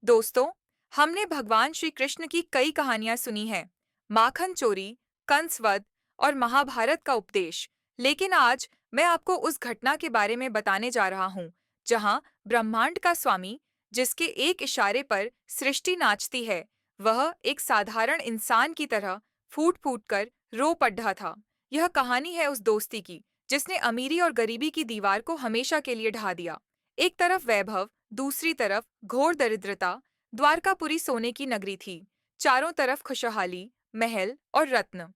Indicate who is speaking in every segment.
Speaker 1: दोस्तों, हमने भगवान श्री कृष्ण की कई कहानियां सुनी हैं, माखन चोरी, कंसवध और महाभारत का उपदेश। लेकिन आज मैं आपको उस घटना के बारे में बताने जा रहा हूं, जहां ब्रह्मांड का स्वामी, जिसके एक इशारे पर सृष्टि नाचती है, वह एक साधारण इंसान की तरह फूट फूट कर रो पड़ा था। यह कहानी है उस दोस्ती की, जिसने अमीरी और गरीबी की दीवार को हमेशा के लिए ढा दिया। एक तरफ वैभव, दूसरी तरफ घोर दरिद्रता। द्वारकापुरी सोने की नगरी थी। चारों तरफ खुशहाली, महल और रत्न।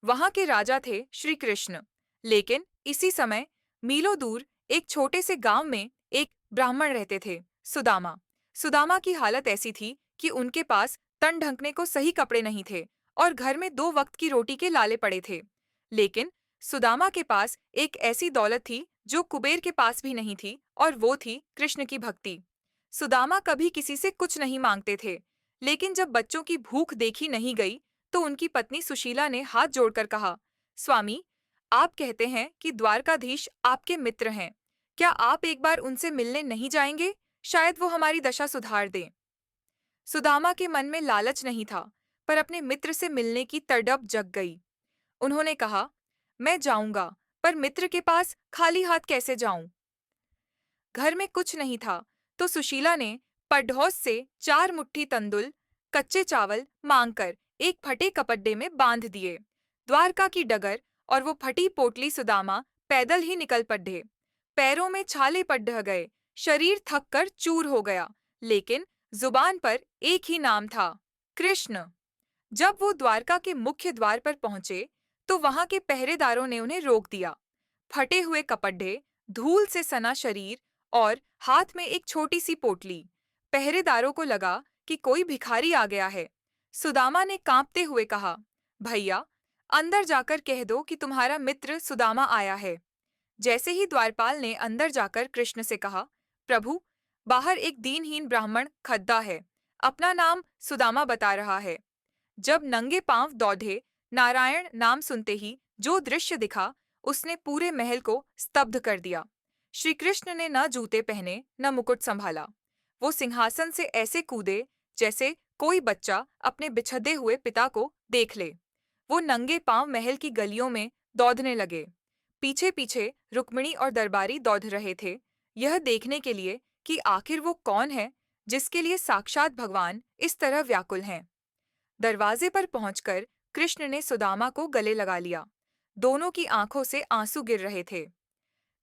Speaker 1: वहां के राजा थे श्री कृष्ण। लेकिन इसी समय मीलों दूर एक छोटे से गांव में एक ब्राह्मण रहते थे, सुदामा। सुदामा की हालत ऐसी थी कि उनके पास तन ढकने को सही कपड़े नहीं थे और घर में 2 वक्त की रोटी के लाले पड़े थे। लेकिन सुदामा के पास एक ऐसी दौलत थी जो कुबेर के पास भी नहीं थी, और वो थी कृष्ण की भक्ति। सुदामा कभी किसी से कुछ नहीं मांगते थे, लेकिन जब बच्चों की भूख देखी नहीं गई, तो उनकी पत्नी सुशीला ने हाथ जोड़कर कहा, स्वामी, आप कहते हैं कि द्वारकाधीश आपके मित्र हैं। क्या आप एक बार उनसे मिलने नहीं जाएंगे? शायद वो हमारी दशा सुधार दें। सुदामा के मन में लालच नहीं था, पर अपने मित्र से मिलने की तड़प जग गई। उन्होंने कहा, मैं जाऊंगा, पर मित्र के पास खाली हाथ कैसे जाऊं? घर में कुछ नहीं था, तो सुशीला ने पड़ोस से 4 मुट्ठी तंदुल, कच्चे चावल मांगकर एक फटे कपड़े में बांध दिए। द्वारका की डगर और वो फटी पोटली सुदामा पैदल ही निकल पड़े। पैरों में छाले पड़ गए, शरीर थक कर चूर हो गया, लेकिन जुबान पर एक ही नाम था, कृष्ण। जब वो द्वारका के मुख्य द्वार पर पहुंचे, तो वहां के पहरेदारों ने उन्हें रोक दिया। फटे हुए कपड़े, धूल से सना शरीर और हाथ में एक छोटी सी पोटली। पहरेदारों को लगा कि कोई भिखारी आ गया है। सुदामा ने कांपते हुए कहा, भैया, अंदर जाकर कह दो कि तुम्हारा मित्र सुदामा आया है। जैसे ही द्वारपाल ने अंदर जाकर कृष्ण से कहा, प्रभु, बाहर एक दीनहीन ब्राह्मण खद्दा है, अपना नाम सुदामा बता रहा है। जब नंगे पांव दौड़े, नारायण नाम सुनते ही जो दृश्य दिखा, उसने पूरे महल को स्तब्ध कर दिया। श्री कृष्ण ने न जूते पहने न मुकुट संभाला। वो सिंहासन से ऐसे कूदे जैसे कोई बच्चा अपने बिछड़े हुए पिता को देख ले। वो नंगे पांव महल की गलियों में दौड़ने लगे। पीछे पीछे रुक्मिणी और दरबारी दौड़ रहे थे, यह देखने के लिए कि आखिर वो कौन है जिसके लिए साक्षात भगवान इस तरह व्याकुल हैं। दरवाजे पर पहुंचकर कृष्ण ने सुदामा को गले लगा लिया। दोनों की आंखों से आंसू गिर रहे थे।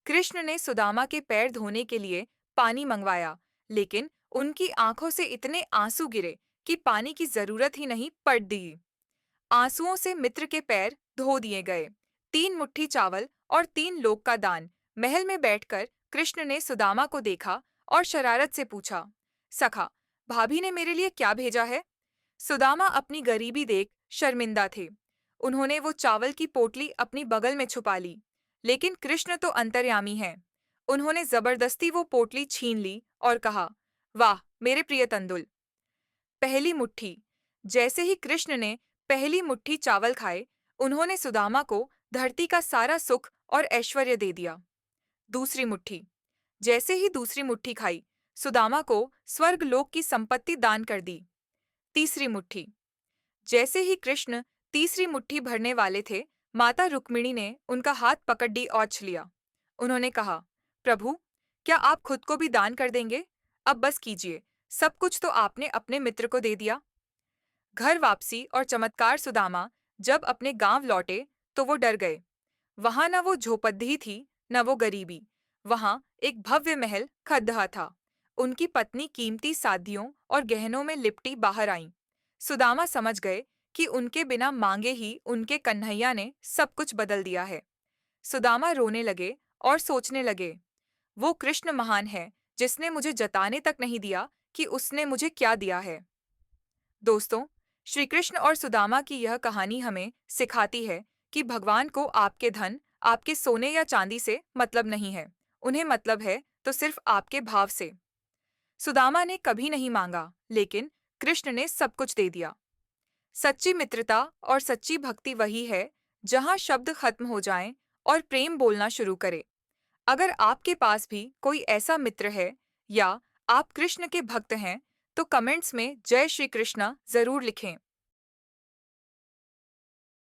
Speaker 1: कृष्ण ने सुदामा के पैर धोने के लिए पानी मंगवाया, लेकिन उनकी आंखों से इतने आंसू गिरे कि पानी की जरूरत ही नहीं पड़ दी। आंसुओं से मित्र के पैर धो दिए गए। 3 मुट्ठी चावल और 3 लोक का दान। महल में बैठकर कृष्ण ने सुदामा को देखा और शरारत से पूछा, सखा, भाभी ने मेरे लिए क्या भेजा है? सुदामा अपनी गरीबी देख शर्मिंदा थे। उन्होंने वो चावल की पोटली अपनी बगल में छुपा ली, लेकिन कृष्ण तो अंतर्यामी हैं। उन्होंने जबरदस्ती वो पोटली छीन ली और कहा, वाह मेरे प्रिय तंदुल। पहली मुट्ठी। जैसे ही कृष्ण ने पहली मुट्ठी चावल खाए, उन्होंने सुदामा को धरती का सारा सुख और ऐश्वर्य दे दिया। दूसरी मुट्ठी। जैसे ही दूसरी मुट्ठी खाई, सुदामा को स्वर्ग लोक की संपत्ति दान कर दी। तीसरी मुट्ठी। जैसे ही कृष्ण तीसरी मुट्ठी भरने वाले थे, माता रुक्मिणी ने उनका हाथ पकड़ ली और लिया। उन्होंने कहा, प्रभु, क्या आप खुद को भी दान कर देंगे? अब बस कीजिए, सब कुछ तो आपने अपने मित्र को दे दिया। घर वापसी और चमत्कार। सुदामा जब अपने गांव लौटे, तो वो डर गए। वहां न वो झोपड़ी थी, न वो गरीबी। वहां एक भव्य महल खड़ा था। उनकी पत्नी कीमती सादियों और गहनों में लिपटी बाहर आई। सुदामा समझ गए कि उनके बिना मांगे ही उनके कन्हैया ने सब कुछ बदल दिया है। सुदामा रोने लगे और सोचने लगे, वो कृष्ण महान है जिसने मुझे जताने तक नहीं दिया कि उसने मुझे क्या दिया है। दोस्तों, श्री कृष्ण और सुदामा की यह कहानी हमें सिखाती है कि भगवान को आपके धन, आपके सोने या चांदी से मतलब नहीं है। उन्हें मतलब है तो सिर्फ आपके भाव से। सुदामा ने कभी नहीं मांगा, लेकिन कृष्ण ने सब कुछ दे दिया। सच्ची मित्रता और सच्ची भक्ति वही है जहां शब्द खत्म हो जाएं और प्रेम बोलना शुरू करे। अगर आपके पास भी कोई ऐसा मित्र है, या आप कृष्ण के भक्त हैं, तो कमेंट्स में जय श्री कृष्णा जरूर लिखें।